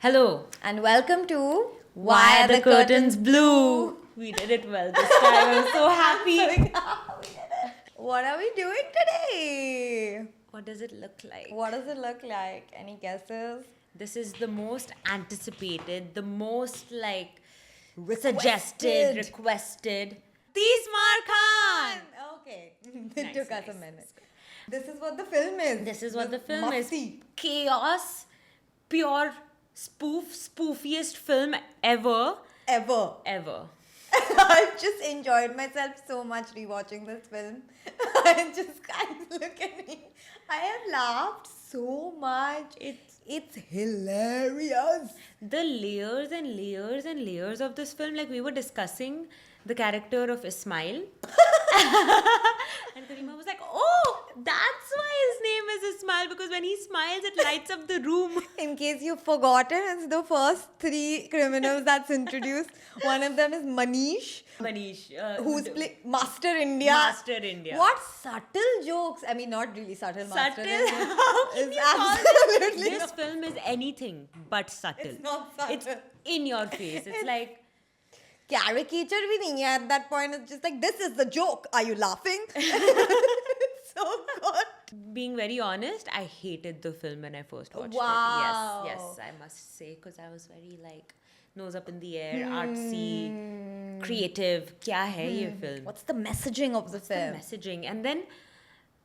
Hello. And welcome to Why are the curtains blue? We did it well this time. I'm so happy. What are we doing today? What does it look like? What does it look like? Any guesses? This is the most anticipated, the most Requested. requested. Tismar Khan! Okay. It Nice, took us a nice. minute. This is what the film is. This is what the film must-see. is. Chaos, pure spoofiest film ever. Ever. I've just enjoyed myself so much rewatching this film. I just can't look at me. I have laughed so much. It's hilarious. The layers and layers and layers of this film, like we were discussing the character of Ismail. And Karima was like, oh, that's why his name is Ismail, because when he smiles, it lights up the room. In case you've forgotten, it's the first three criminals that's introduced. One of them is Manish, Manish. who's playing Master India. Master India. What subtle jokes. I mean, not really subtle. Master Subtle? India How can is you call absolutely This not. film is anything but subtle. It's not subtle. It's in your face. It's like, Caricature bhi nahi hai at that point. It's just like, this is the joke. Are you laughing? It's so good. being very honest, I hated the film when I first watched Wow. it. Yes, I must say, because I was very nose up in the air, artsy, creative. Kya hai ye film? What's the messaging of the The film? messaging? And then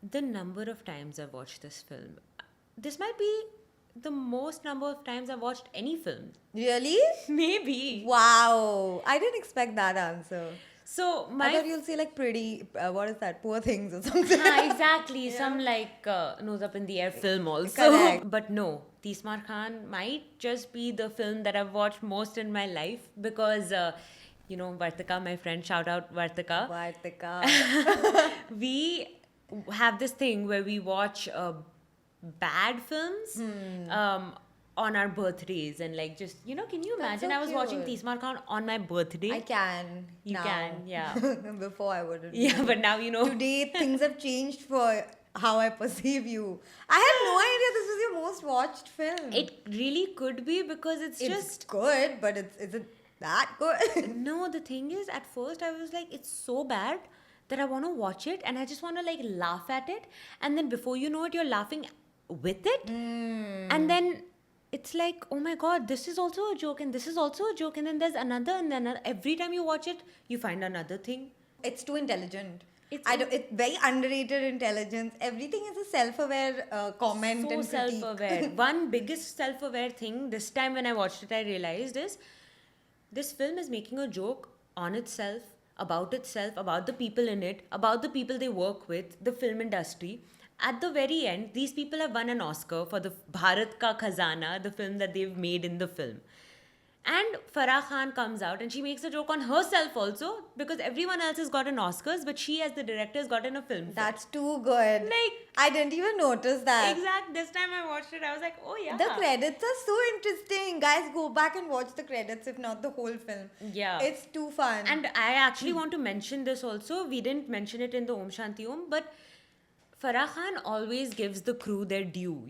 the number of times I've watched this film. This might be the most number of times I've watched any film. Really? Maybe. Wow. I didn't expect that answer. So I my thought you'll say like pretty, what is that? Poor Things or something. exactly, some nose up in the air film also. Correct. But no, Tismar Khan might just be the film that I've watched most in my life because, Vartika, my friend, shout out Vartika. Vartika. We have this thing where we watch bad films on our birthdays and can you That's imagine so I was watching cute. Tismar Khan on my birthday? I can. You now. can, yeah. Before I wouldn't. Yeah, but now you know. Today things have changed for how I perceive you. I had no idea this was your most watched film. It really could be because it's just good, but is it that good? no, the thing is, at first I was like, it's so bad that I want to watch it and I just want to laugh at it. And then before you know it, you're laughing with it. And then it's like, oh my God, this is also a joke and this is also a joke. And then there's another and then another. Every time you watch it, you find another thing. It's too intelligent. It's It's very underrated intelligence. Everything is a self-aware comment So and critique. self-aware. One biggest self-aware thing this time when I watched it, I realized is this film is making a joke on itself, about the people in it, about the people they work with, the film industry. At the very end, these people have won an Oscar for the Bharat Ka Khazana, the film that they've made in the film. And Farah Khan comes out and she makes a joke on herself also because everyone else has gotten Oscars, but she as the director has gotten a film. That's too good. I didn't even notice that. Exact. This time I watched it, I was like, oh yeah. The credits are so interesting. Guys, go back and watch the credits, if not the whole film. Yeah. It's too fun. And I actually want to mention this also. We didn't mention it in the Om Shanti Om, but Farah Khan always gives the crew their due,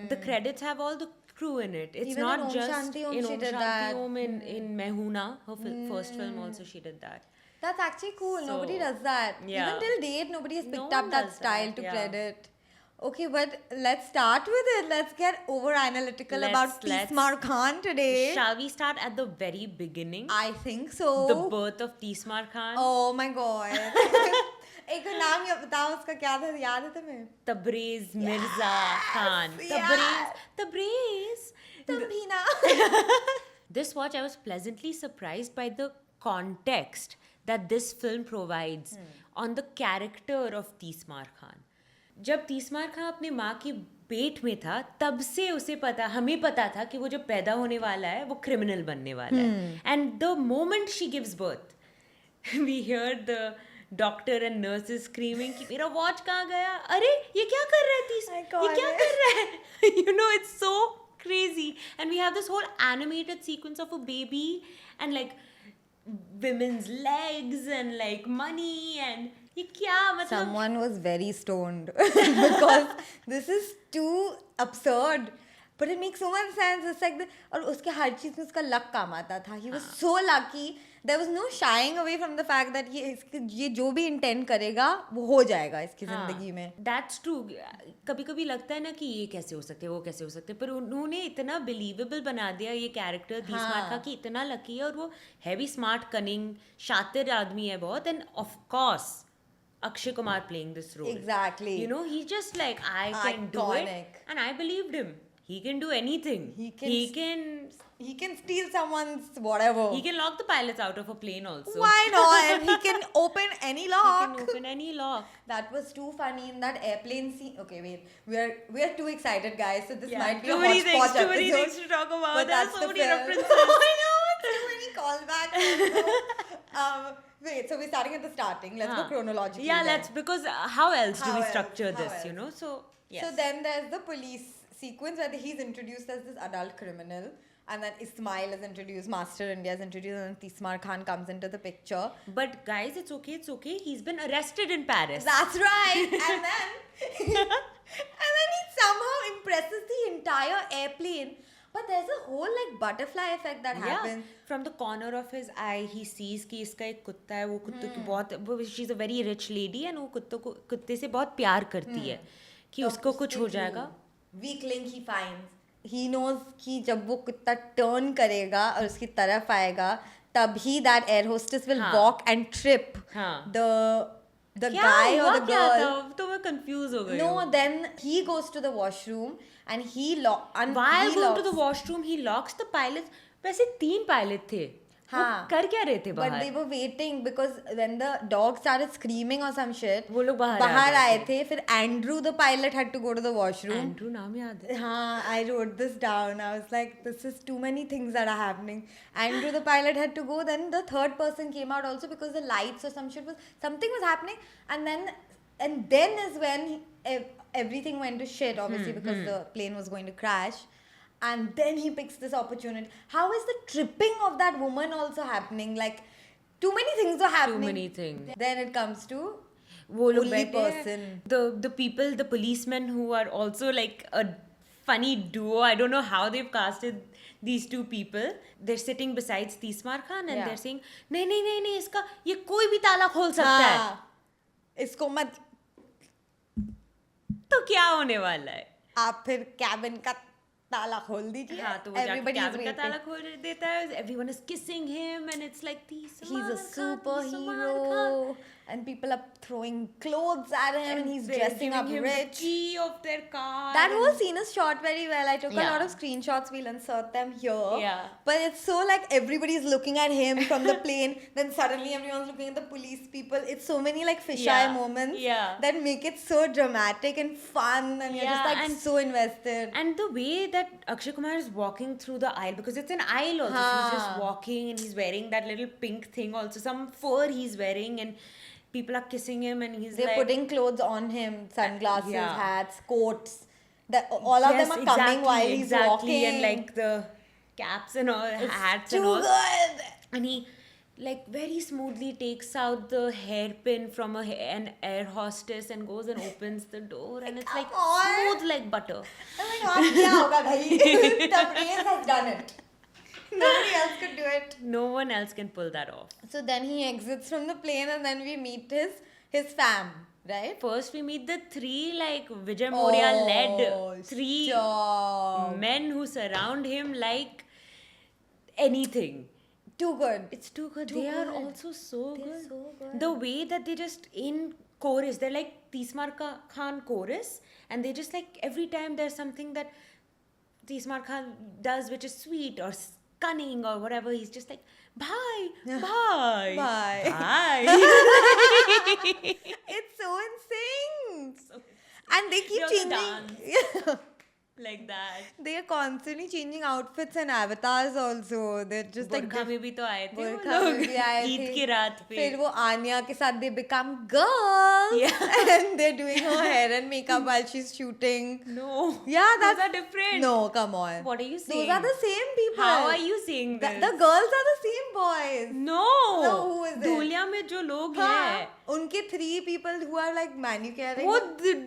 the credits have all the crew in it. It's Even not in Om just Shanti Om in she Om did Shanti that. Om in Mehuna, her first film also she did that. That's actually cool. So, Nobody does that. yeah. Even till date, nobody has picked No up one that does style that, to yeah. credit. Okay, but let's start with it. Let's get over analytical about Let's- Tismar Khan today. Shall we start at the very beginning? I think so. The birth of Tismar Khan? Oh my god. एक नाम या बताओ उसका क्या था याद है तुम्हें? Tabriz Mirza Khan. yes. Tabriz. Tambhina. This watch, I was pleasantly surprised by the context that this film provides on the character of Tismar Khan. जब तीसमार खान अपनी माँ की पेट में था तब से उसे हमें पता था कि वो जब पैदा होने वाला है वो क्रिमिनल बनने वाला है. And the moment she gives birth, we heard the doctor and nurses screaming कि मेरा watch कहाँ गया? अरे ये क्या कर रहा है तीस? ये क्या कर रहा है? It's so crazy. And we have this whole animated sequence of a baby and women's legs and money and ये क्या मतलब Someone was very stoned because this is too absurd. but it makes so much sense. It's like और उसके हर चीज में उसका luck काम आता था. He was so lucky. There was no shying away from the fact that ये जो भी intend करेगा वो हो जाएगा इसकी जिंदगी में. That's true. कभी कभी लगता है ना कि ये कैसे हो सकते हैं, वो कैसे हो सकते हैं, पर उन्होंने इतना बिलीवेबल बना दिया ये कैरेक्टर तीसमार का कि इतना लकी है, और वो है भी स्मार्ट, कनिंग, शातिर आदमी है बहुत. End of course Akshay Kumar playing this role. Exactly. You know, he's just like, I can do it. Iconic. And I believed him. He can do anything. He can steal someone's whatever. He can lock the pilots out of a plane also. Why not? He can open any lock. He can open any lock. That was too funny in that airplane scene. Okay, wait. We are too excited, guys. So this might be too a many hodgepodge things, too many episode. things to talk about. But There's that's so the many film. references. I know. It's too many callbacks. Wait, so we're starting at the starting. Let's go chronologically. Yeah, then. let's, because how else do we How structure else? this, How you know? So, yes. So then there's the police sequence where he's introduced as this adult criminal. And then Ismail is introduced, Master India is introduced, and Tismar Khan comes into the picture. But guys, it's okay. He's been arrested in Paris. That's right. And then he somehow impresses the entire airplane. But there's a whole like butterfly effect that happens. From the corner of his eye, he sees कि इसका एक कुत्ता है, वो कुत्तों की बहुत, she's a very rich lady, and वो कुत्ते से बहुत प्यार करती है कि उसको कुछ हो जाएगा. Weak link he finds. He knows कि जब वो कुत्ता turn करेगा और उसकी तरफ आएगा, तभी that air hostess will walk and trip the guy or the girl. तो मैं confuse हो गई. No, then he goes to the washroom and While going to the washroom, he locks the pilots. वैसे 3 पायलट थे. हाँ. कर क्या रहे थे बाहर? But they were waiting because when the dog started screaming or some shit, वो लोग बाहर आए थे. फिर Andrew the pilot had to go to the washroom. Andrew नाम याद है. हाँ, I wrote this down. I was like, this is too many things that are happening. Andrew the pilot had to go. Then the third person came out also because the lights or something was happening. And then is when everything went to shit, obviously, because the plane was going to crash. And then he picks this opportunity. How is the tripping of that woman also happening? Like, too many things are happening. Too many things. Then it comes to वो लोग only बैठे person. हैं. The people, the policemen who are also like a funny duo. I don't know how they've casted these two people. They're sitting besides Tismar Khan and they're saying, नहीं इसका ये कोई भी ताला खोल सकता है. इसको मत. तो क्या होने वाला है? आप फिर कैबिन का ताला खोल दीजिए. हाँ, तो वो जाके कैबिन का ताला खोल देता है. Everyone is kissing him and it's like he's a superhero and people are throwing clothes at him and he's dressing up him rich. The key of their car. That whole scene is shot very well. I took a lot of screenshots. We'll insert them here. Yeah. But it's so like everybody's looking at him from the plane. Then suddenly everyone's looking at the police people. It's so many like fisheye moments that make it so dramatic and fun, and you're just like so invested. And the way that Akshay Kumar is walking through the aisle, because it's an aisle also. So he's just walking and he's wearing that little pink thing also. Some fur he's wearing, and people are kissing him and they're putting clothes on him, sunglasses, hats, coats. All of them are coming while he's walking. And like the caps and all, hats and all. Good. And he like very smoothly takes out the hairpin from an air hostess and goes and opens the door, and it's like smooth like butter. I'm like, kya hoga bhai? The brain has done it. Nobody else could do it. No one else can pull that off. So then he exits from the plane and then we meet his fam, right? First we meet the 3 like Vijay Moria led 3 men who surround him like anything. Too good. It's too good. They are also so They're good. so good. The way that they just in chorus, they're like Tismar Khan chorus, and they just like every time there's something that Tismar Khan does which is sweet or cunning or whatever, he's just like, bye. It's so insane. And they keep changing. Like that. They are constantly changing outfits and avatars also. They're just like बुर्खा में भी तो आए थे वो बुर्खा में लोग भी आए ईद थे. की रात पे. फिर वो आन्या के साथ they become girls. And they're doing her hair and makeup while she's shooting. No. Yeah, those are different. No, come on. What are you saying? Those are the same people. How are you saying this? The girls are the same boys. No. Who is it? Duliya में जो लोग हैं उनके 3 people who are like manicure. वो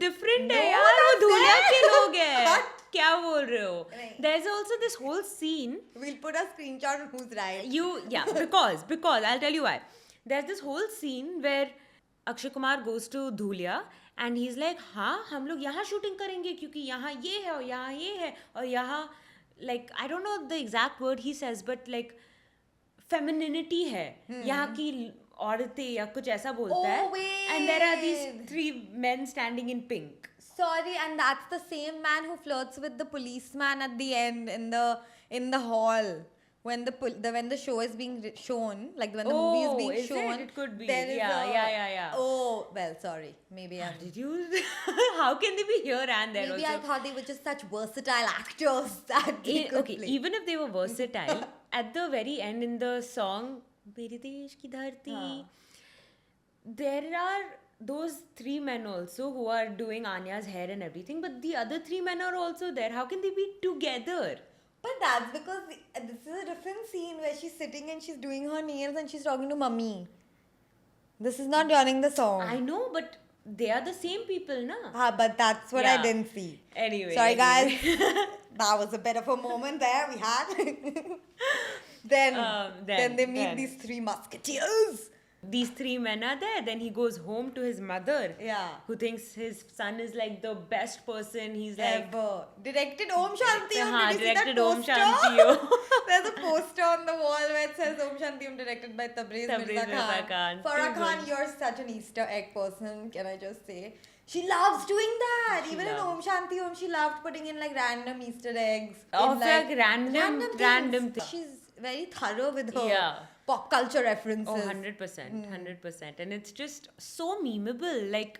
different है No, यार. वो धूलिया के लोग हैं. Cut. क्या बोल रहे हो? नहीं. There's also this whole scene. We'll put a screenshot on who's right. Because I'll tell you why. There's this whole scene where Akshay Kumar goes to Dhulia and he's like, हाँ हम लोग यहाँ shooting करेंगे क्योंकि यहाँ ये है और यहाँ ये है और यहाँ like I don't know the exact word he says but like femininity है यहाँ की औरतें या कुछ ऐसा बोलता है. And there are these wait. 3 men standing in pink. Sorry, and that's the same man who flirts with the policeman at the end in the hall when the show is being shown, like when the movie is being is shown. it? It could be. there is Yeah. Oh well, sorry. Maybe I'm. Did you? How can they be here and there Maybe also? I thought they were just such versatile actors that they could Okay, play. even if they were versatile, at the very end in the song "मेरे देश की धरती," there are those 3 men also who are doing Anya's hair and everything, but the other 3 men are also there. How can they be together? But that's because this is a different scene where she's sitting and she's doing her nails and she's talking to mummy. This is not during the song. I know, but they are the same people, na? But that's what I Yeah. didn't see. Anyway. Sorry, guys. That was a bit of a moment there we had. then they meet these 3 musketeers. These 3 men are there. Then he goes home to his mother. Yeah. Who thinks his son is like the best person. He's like. Ever. Directed Om Shanti Om. हाँ, Did you see that directed Om poster? Shanti Om. There's a poster on the wall where it says Om Shanti Om directed by Tabriz Mirza Mirza Khan. Khan. Farah Too Khan, good. you're such an Easter egg person, can I just say. She loves doing that. She Even in loves. Om Shanti Om, she loved putting in like random Easter eggs. Of in, like random things. She's very thorough with her Yeah. pop culture references. Oh, 100%. 100%. And it's just so memeable. Like,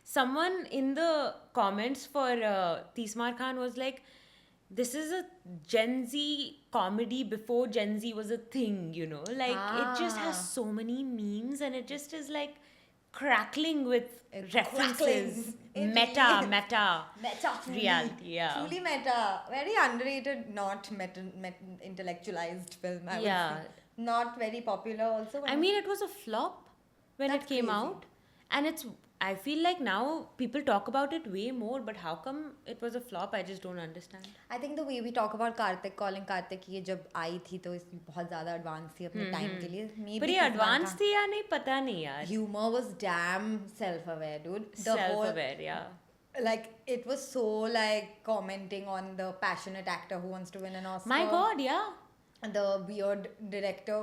someone in the comments for Tismar Khan was like, this is a Gen Z comedy before Gen Z was a thing, you know? Like, it just has so many memes and it just is like crackling with references. Crackling. Meta. Meta truly. Reality, yeah. Truly meta. Very underrated, not intellectualized film, I would Yeah. say. Not very popular also. I mean, it was a flop when That's it came crazy. out. And I feel like now people talk about it way more, but how come it was a flop? I just don't understand. I think the way we talk about Karthik, calling Karthik ये जब आई थी तो इसमें बहुत ज़्यादा advance थी अपने time के लिए. Maybe पर ये Tismar advance Khan- थी या नहीं पता नहीं यार. Humor was damn self-aware, dude. The whole Self-aware, yeah. like it was so like commenting on the passionate actor who wants to win an Oscar. My God, yeah. The weird director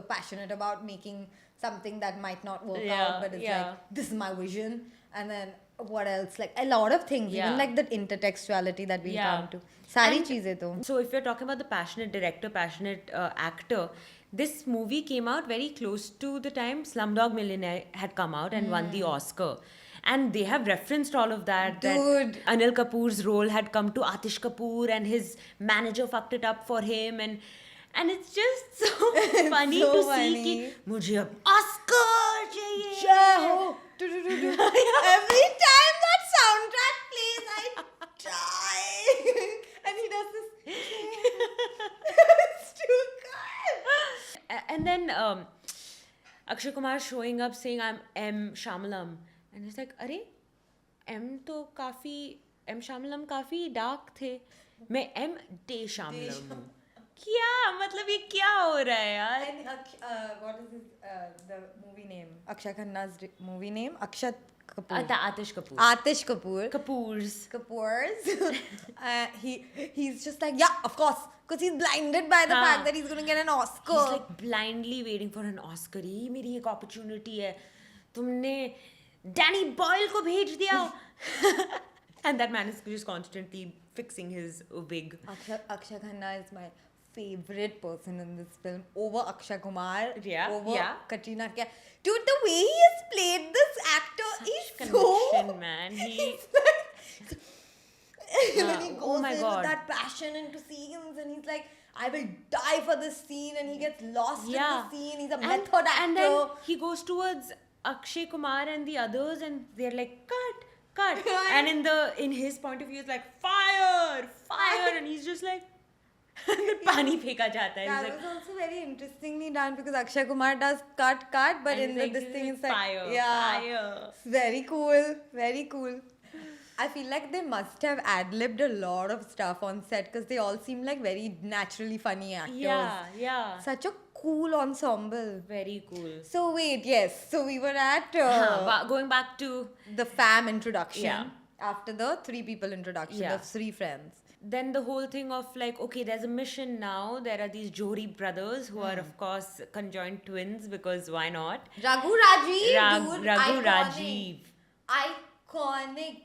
passionate about making something that might not work Yeah, out, but it's yeah. like this is my vision. And then what else? Like a lot of things, Yeah. even like the intertextuality that we Yeah. come to. Sari And- cheeze to. So if you're talking about the passionate director, passionate actor, this movie came out very close to the time Slumdog Millionaire had come out and won the Oscar. And they have referenced all of that. Dude. That Anil Kapoor's role had come to Atish Kapoor and his manager fucked it up for him. And it's just so funny so to funny. see कि मुझे अब Oscar चाहिए. Jai ho. Do. Every time that soundtrack plays, I die. And he does this. It's too good. And then Akshay Kumar showing up saying I'm M Shamalam and it's like अरे M तो काफी M Shamalam काफी dark थे मैं M Day Shamalam हूँ क्या मतलब ये क्या हो रहा है यार. And what is the movie name? Akshay Khanna's movie name? Akshat Kapoor. Atish Kapoor. Atish Kapoor. Kapoor's. He's just like, yeah, of course, because he's blinded by the fact that he's going to get an Oscar. He's like blindly waiting for an Oscar. ये मेरी एक opportunity है. तुमने Danny Boyle को भेज दिया. And that man is just constantly fixing his wig. Akshay Khanna is my favorite person in this film over Akshay Kumar, Yeah, over yeah. Katrina Kaif. Dude, the way he has played this actor is so... Conviction, man. He when he goes my in God. with that passion into scenes and he's like, I will die for this scene, and he gets lost in yeah. the scene. He's a method actor. And then he goes towards Akshay Kumar and the others, and they're like, cut. And in his point of view, it's like fire, and he's just like, and then pani pheka jata hai. That He's was like, also very interestingly done because Akshay Kumar does cut, but and in he's like, this thing is it's like fire, yeah, fire. very cool, very cool. I feel like they must have ad-libbed a lot of stuff on set because they all seem like very naturally funny actors. Yeah. Such a cool ensemble. Very cool. So wait, yes. So we were at Going back to the fam introduction. Yeah. After the three people introduction, Yeah. the three friends. then the whole thing of like, okay, there's a mission now. There are these Johri brothers who are, of course, conjoined twins because why not? Raghu Rajiv, dude. Raghu Iconic. Rajiv. Iconic.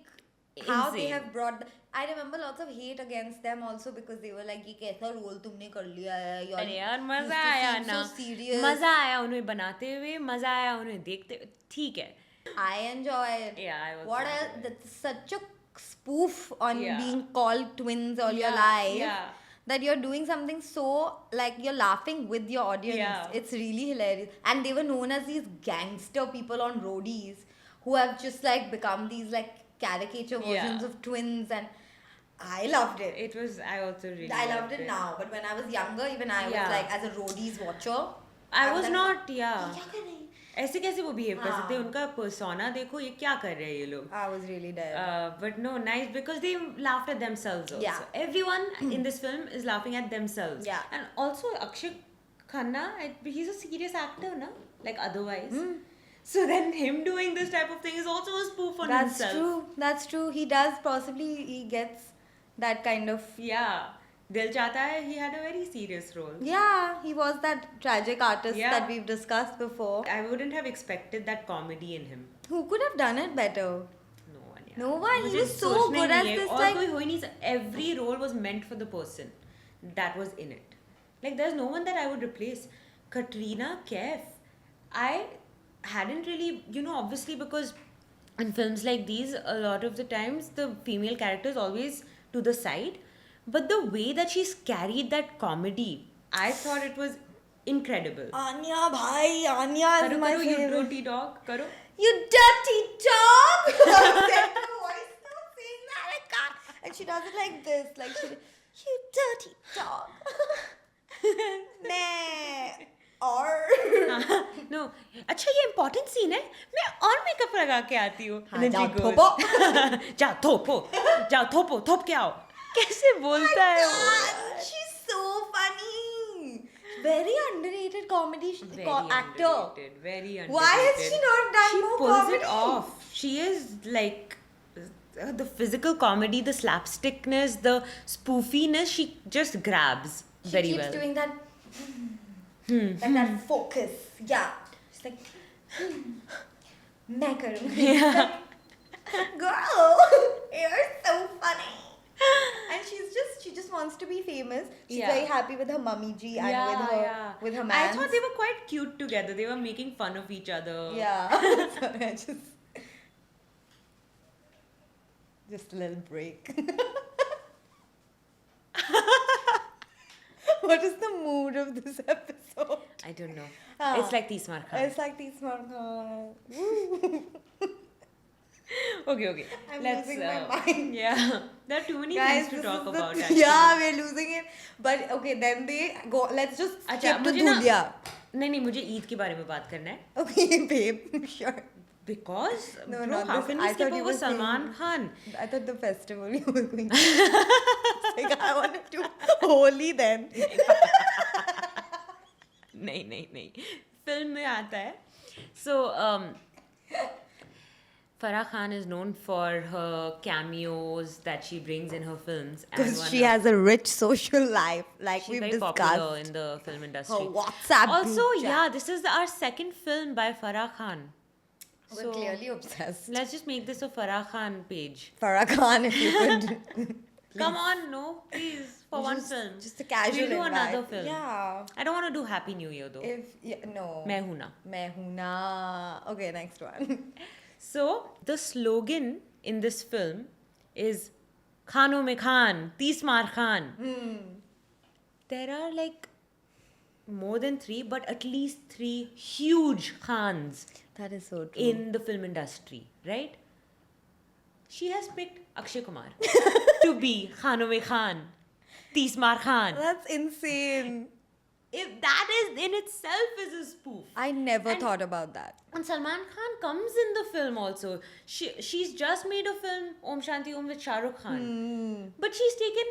How they Insane. have brought. I remember lots of hate against them also because they were like, ये कैसा role तुमने कर लिया है? You're अरे यार used मजा to आया seem ना. So serious. मजा आया उन्हें बनाते हुए, मजा आया उन्हें देखते हुए. ठीक है. I enjoyed. Yeah, I also What else? enjoyed. That's such a spoof on Yeah. being called twins all your Yeah, life. yeah. That you're doing something so like you're laughing with your audience. Yeah. It's really hilarious. And they were known as these gangster people on roadies who have just like become these like caricature versions Yeah. of twins, and I loved it. It was, I also really I loved it now, but when I was younger, even I was Yeah. like as a roadies watcher. I was like, not, yeah. क्या कर रहे हैं? ऐसे कैसे वो behave कर हाँ. सकते हैं? उनका persona देखो ये क्या कर रहे हैं ये लोग. I was really dead. But no, nice because they laughed at themselves also. Yeah. Everyone in this film is laughing at themselves. Yeah. And also Akshay Khanna, he's a serious actor, na? Like otherwise. So then him doing this type of thing is also a spoof on That's himself. true. That's true. He does possibly he gets that kind of Yeah. Dil Chahta Hai, he had a very serious role. yeah. He was that tragic artist Yeah. that we've discussed before. I wouldn't have expected that comedy in him. Who could have done it better? No one. Yeah. No one. He मुझे was so सोचना ही good as नहीं है. this और like. कोई हो ही नहीं every role was meant for the person that was in it. Like there's no one that I would replace. Katrina Kaif, I hadn't really, obviously because in films like these, a lot of the times the female character is always to the side, but the way that she's carried that comedy, I thought it was incredible. Anya, bhai, Anya is करो my करो, you favorite. dirty dog, करो. You dirty dog! That voice, stop saying that. I can't. And she does it like this, like she, you dirty dog. Nah. Or. No अच्छा ये important scene है मैं और makeup लगा के आती हूँ हाँ, And then जाओ she goes, थोपो। जाओ थोपो थोप के आओ कैसे बोलता है वो God, she's so funny. Very underrated comedy Very actor. underrated, very underrated. Why has she not done she more pulls comedy? it off. She is like the physical comedy, the slapstickness, the spoofiness. She just grabs She very keeps well. doing that. Like that focus. Yeah. She's like, मैं करूँगी. Yeah. Girl, you're so funny. And she just wants to be famous. She's Yeah. very happy with her mummy G and with her man. I thought they were quite cute together. They were making fun of each other. Yeah. Sorry, I just a little break. What is the mood of this episode? I don't know. Ah. It's like Tismar Khan. It's like these Markhan. Okay. I'm Let's, losing my mind. Yeah. There are too many Guys, things to this talk is the about actually. yeah, we're losing it. But okay, then they go. Let's just अच्छा skip to मुझे ना Dhulia. नहीं मुझे ईद के बारे में बात करना है Okay, babe, sure. because No, bro, not how this. can I we skip thought you over were saying- Salman Khan? I thought the festival you were going to. Like, I want to do Holi then. नहीं film में आता है so Farah Khan is known for her cameos that she brings in her films and Because one she of- has a rich social life, like she's we've very discussed. popular in the film industry. Her WhatsApp Also, group chat. yeah, this is our second film by Farah Khan. We're clearly obsessed. Let's just make this a Farah Khan page. Farah Khan, if you could. Come on, no, please, for one film. Just a casual We'll do invite. another film. Yeah. I don't want to do Happy New Year though. No. मैं हूं ना. मैं हूं ना. Okay, next one. So the slogan in this film is "Khanon mein Khan, Tismar Khan." There are like more than 3, but at least 3 huge Khans That is so true. in the film industry, right? She has picked Akshay Kumar to be Khanon mein Khan, Tismar Khan. That's insane. if that is in itself is a spoof. I never thought about that. And Salman Khan comes in the film also. She's just made a film, Om Shanti Om, with Shah Rukh Khan. But she's taken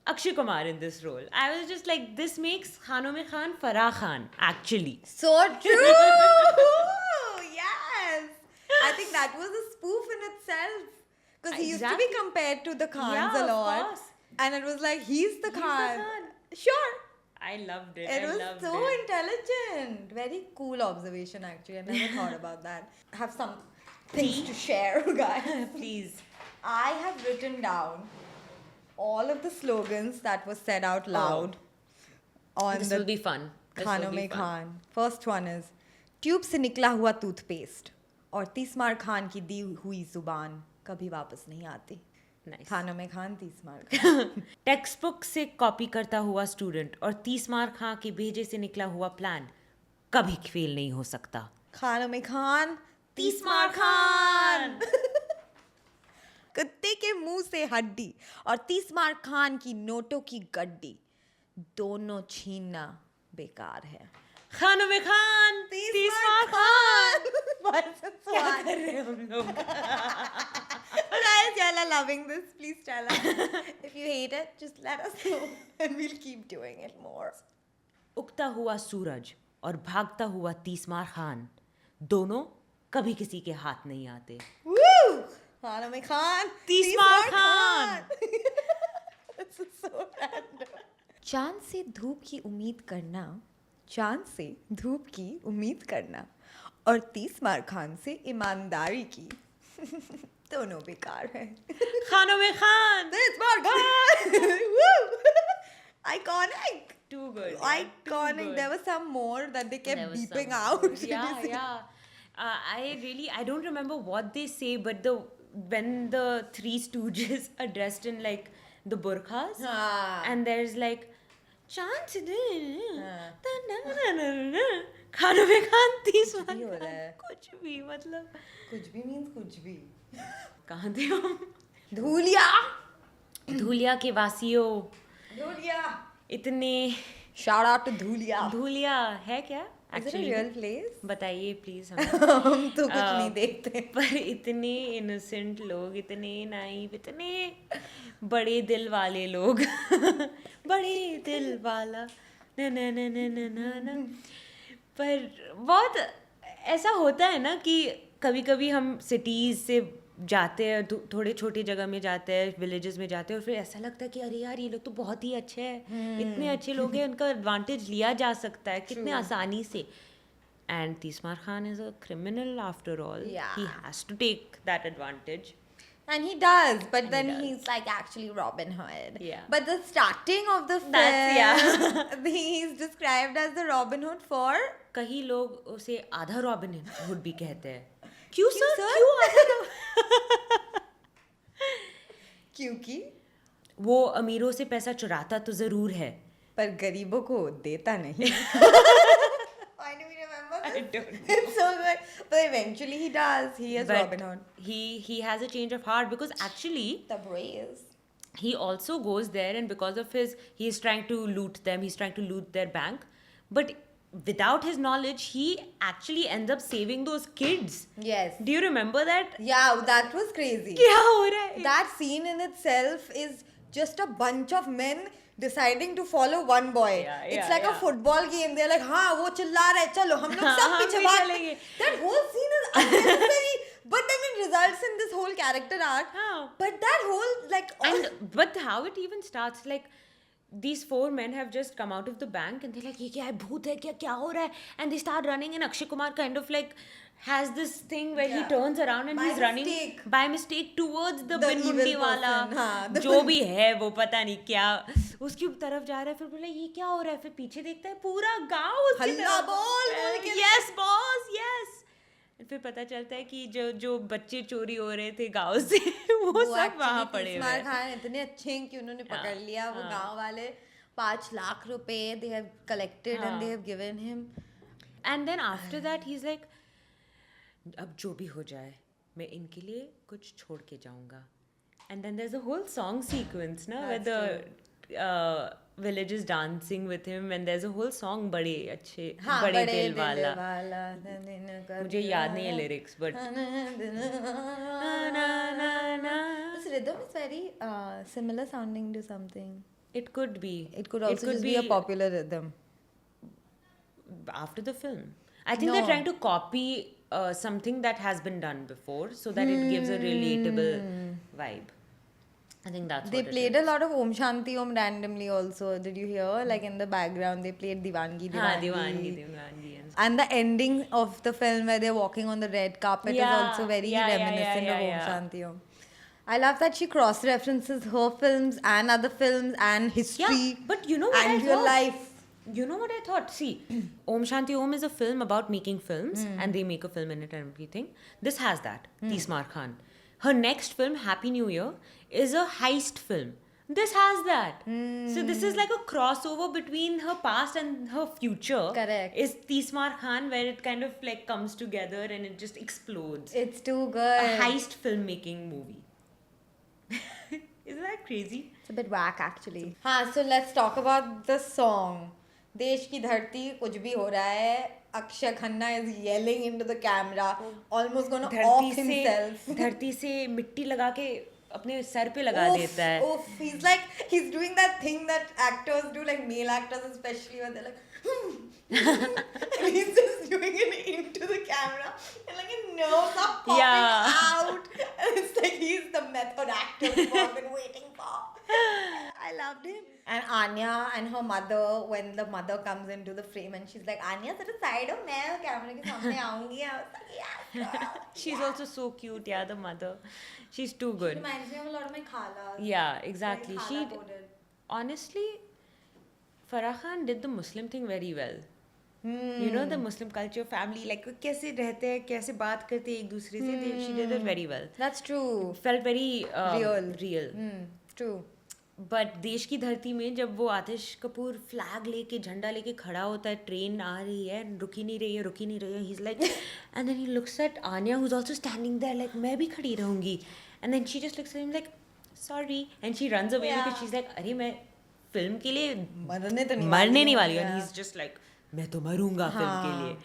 Akshay Kumar in this role. I was just like, this makes Khanon Mein Khan Farah Khan, actually. So true! Yes! I think that was a spoof in itself. Because he used to be compared to the Khans Yeah, a of lot. course. And it was like, he's the the Khan. Khan. Sure. I loved it. It I was loved so it. intelligent. Very cool observation, actually. I never thought about that. I have some things to share, guys. Please. I have written down all of the slogans that were said out loud on This the will be fun. This will Khanon be Mein fun. Khan. First one is, tube से निकला हुआ toothpaste और तीसमार खान की दी हुई जुबान कभी वापस नहीं आती. Nice. खानों में खान तीसमार खान. टेक्स्ट बुक से कॉपी करता हुआ स्टूडेंट और 30 मार्क खां के भेजे से निकला हुआ प्लान कभी फेल नहीं हो सकता. खानों में खान 30 मार्क खान. कुत्ते के मुंह से हड्डी और 30 मार्क खान की नोटों की गड्डी दोनों छीनना बेकार है. खानों में खान 30 मार्क खान. क्या कर रहे हैं हम लोग? Guys, y'all are loving this. Please tell us. If you hate it, just let us know and we'll keep doing it more. उगता हुआ सूरज और भागता हुआ 30 मार्क खान दोनों कभी किसी के हाथ नहीं आते. Woo! खानों में Khan 30 mark Khan. This is so random. चांद से धूप की उम्मीद करना, चांद से धूप की उम्मीद करना और 30 मार्क खान से ईमानदारी की दोनों बेकार है. खानों में Khan. 30 mark Khan. Woo! Iconic. Too good. Iconic. There was some more that they kept There was beeping some out. more. Did you Yeah, see? yeah. I don't remember what they say, but when the Three Stooges are dressed in like the burqas, हाँ. and there's like chance खानों में खान 30 कुछ भी हो रहा है. कुछ भी मतलब कुछ भी means कुछ भी. कहाँ थे हम? धूलिया. धूलिया के वासियों धूलिया. इतने Shout out to Dhulia. Dhulia है क्या? Is it a Actually, real place? बताइए प्लीज हमें. हम तो कुछ नहीं देखते. पर इतने इनोसेंट लोग, इतने नाइव, इतने बड़े दिल वाले लोग. बड़े दिल वाला न न न न न न न. पर बहुत ऐसा होता है ना कि कभी कभी हम सिटीज़ से जाते हैं, थोड़े छोटी जगह में जाते हैं, विलेजेस में जाते हैं, और फिर ऐसा लगता है कि अरे यार ये लोग तो बहुत ही अच्छे हैं, इतने अच्छे लोग हैं, उनका एडवांटेज लिया जा सकता है कितने आसानी से. And Tees Maar Khan is a criminal after all. He has to take that advantage. And he does, but then he's like actually Robin Hood. Yeah. But the starting of the film, he's described as the Robin Hood for. कई लोग उसे आधा robin hood भी कहते हैं. क्यों sir? sir? क्यों आधा? क्योंकि वो अमीरों से पैसा चुराता तो जरूर है. पर गरीबों को देता नहीं. Why do we remember this? I don't know. It's so good. But eventually he does. He is But Robin Hood. he has a change of heart because actually The Braves. he also goes there, and because of he's trying to loot them, he's trying to loot their bank, but without his knowledge he actually ends up saving those kids. Yes. Do you remember that? Yeah, that was crazy. क्या हो रहा है? That scene in itself is just a bunch of men deciding to follow one boy. It's like a football game. They're like, हाँ वो चिल्ला रहा है, चलो हम लोग सब पीछे भाग. That whole scene is unnecessary, but then it results in this whole character arc. But that whole like. But how it even starts, like these 4 men have just come out of the bank and they're like, ये क्या है, भूत है क्या हो रहा है? And they start running, and Akshay Kumar kind of like has this thing where he turns around and he's running by mistake towards the bin मुंडी वाला, जो भी है वो पता नहीं क्या, उसकी तरफ जा रहा है. फिर बोला ये क्या हो रहा है, फिर पीछे देखता है पूरा गांव उसकी हल्ला तरफ. बोल. Yes boss, yes. फिर पता चलता है कि जो बच्चे चोरी हो रहे थे गांव से वो सब वहाँ पड़े हुए हैं. खान इतने अच्छे हैं कि उन्होंने पकड़ लिया वो गांव वाले. 5 लाख रुपए they have collected and they have given him. And then after that he's like, अब जो भी हो जाए मैं इनके लिए कुछ छोड़ के जाऊंगा. And then there's a whole song sequence ना, where villages dancing with him, and there's a whole song बड़े अच्छे हाँ बड़े बड़े दिल दिल वाला. वाला मुझे याद नहीं है lyrics, but this rhythm is very similar sounding to something. it could be. It could also just be a popular rhythm. After the film. I think they're No. trying to copy something that has been done before, so that it gives a relatable vibe. I think that's They what played it a lot of Om Shanti Om randomly also. Did you hear? Like in the background, they played Diwangi is. हाँ, Diwangi. Diwangi. And the ending of the film where they're walking on the red carpet is also very reminiscent of Om Shanti Om. I love that she cross-references her films and other films and history. Yeah, but you know what and I real thought? life. You know what I thought? See, Om Shanti Om is a film about making films, and they make a film in it and everything. This has that. Tismar Khan. Her next film, Happy New Year, is a heist film. This has that. So this is like a crossover between her past and her future. Correct. Is Tismar Khan, where it kind of like comes together and it just explodes. It's too good. A heist filmmaking movie. Isn't that crazy? It's a bit whack actually. हाँ, so let's talk about the song. देश की धरती कुछ भी हो रहा है. Akshay Khanna is yelling into the camera, almost gonna off himself. धरती से मिट्टी लगा के अपने सर पे लगा देता है. Oof, he's doing that thing that actors do, like male actors especially, where they're like, and he's just doing it into the camera, and like his nose are popping out, and it's like he's the method actor we've all been waiting for. I loved him. And Anya and her mother, when the mother comes into the frame and she's like, Anya, sit aside, oh, मैं camera के सामने आऊँगी. I was like, yes, girl. She's also so cute, yeah, the mother. She's too good. She reminds me of a lot of my khalas. Yeah, exactly. Very She khala-coded. honestly, Farah Khan did the Muslim thing very well. You know the Muslim culture, family, like कैसे रहते हैं, कैसे बात करते हैं एक दूसरे से. She did it very well. That's true. Felt very Real. True. But देश की धरती में जब वो आतिश कपूर फ्लैग लेके झंडा लेके खड़ा होता है, ट्रेन आ रही है, रुकी नहीं रही है, he is like, and then he looks at Anya who is also standing there like मैं भी खड़ी रहूंगी, and then she just looks at him like sorry, and she runs away because she is like अरे मैं film के लिए मरने नहीं वाली, and he is just like मैं तो मरूंगा फिल्म के लिए.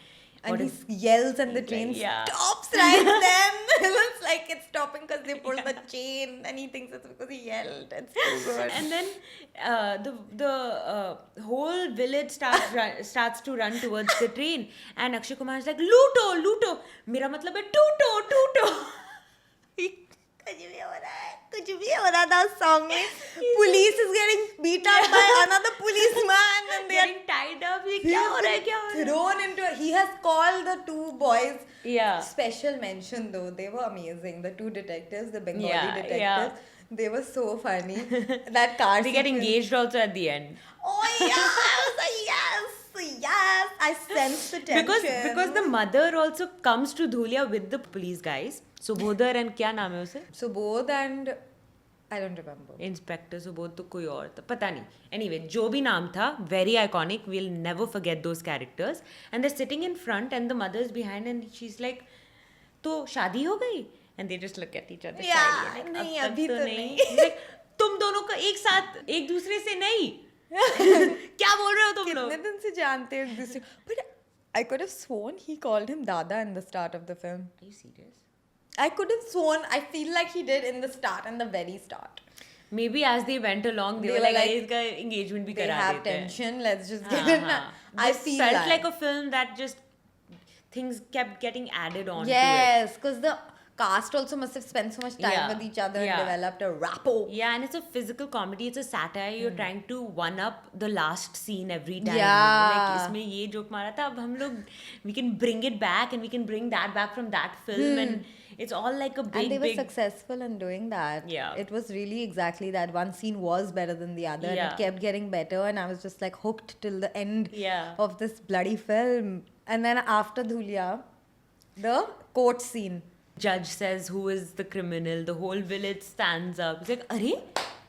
And he yells and the train stops right then. It looks like it's stopping because they pulled the chain, and he thinks it's because he yelled. It's so good. And then the whole village starts to run towards the train, and Akshay Kumar is like लूटो. मेरा मतलब है टूटो. कुछ भी हो रहा था उस song में. Police is getting beat up by another policeman, and they are getting tied up. क्या हो रहा है? Thrown into. He has called the two boys. Yeah. Special mention though. They were amazing. The two detectives, the Bengali detectives. They were so funny. That car. They get engaged also at the end. Oh yes. I sense the tension. Because the mother also comes to Dhulia with the police guys. Subodhar and क्या नाम है उसे? Subodh and I don't remember. Inspector Subodh तो कोई और था, पता नहीं. Anyway, जो भी नाम था, very iconic. We'll never forget those characters. And they're sitting in front, and the mother's behind, and she's like, तो शादी हो गई? And they just look at each other. Yeah, like, नहीं अब अभी तक तो नहीं. नहीं. Like, तुम दोनों का एक साथ एक दूसरे से नहीं. क्या बोल रहे हो तुम लोग? कितने दिन से जानते हैं एक दूसरे. But I could have sworn he called him Dada in the start of the film. Are you serious? I could have sworn. I feel like he did in the start, in the very start. Maybe as they went along, they were like, इसका engagement भी करा देते हैं. They have tension. Let's just get it done. I feel felt like a film that just things kept getting added on. Yes, because the cast also must have spent so much time with each other and developed a rapport. Yeah, and it's a physical comedy. It's a satire. You're trying to one up the last scene every time. Yeah. Like इसमें ये joke मारा था, अब हम लोग we can bring it back, and we can bring that back from that film, and it's all like a big. And they were successful in doing that. Yeah. It was really exactly that. One scene was better than the other, and it kept getting better, and I was just like hooked till the end of this bloody film. And then after Dhulia, the court scene. Judge says who is the criminal. The whole village stands up. It's like, अरे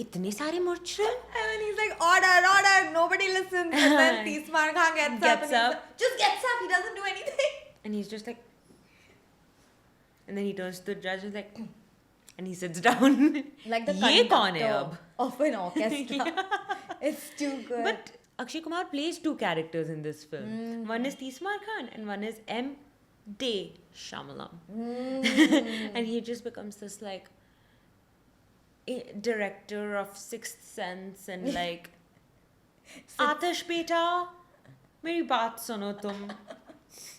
इतने सारे मुर्चल. And then he's like, order, nobody listens. And then Tismar Khan gets up. Just gets up. He doesn't do anything. And he's just like, and then he turns to the judge and is like, and he sits down. Like the ये कौन है conductor अब? of an orchestra. It's too good. But Akshay Kumar plays two characters in this film. One is Tismar Khan and one is M. Day Shyamalan. And he just becomes this like director of Sixth Sense and like Aatish beta, मेरी बात सुनो तुम.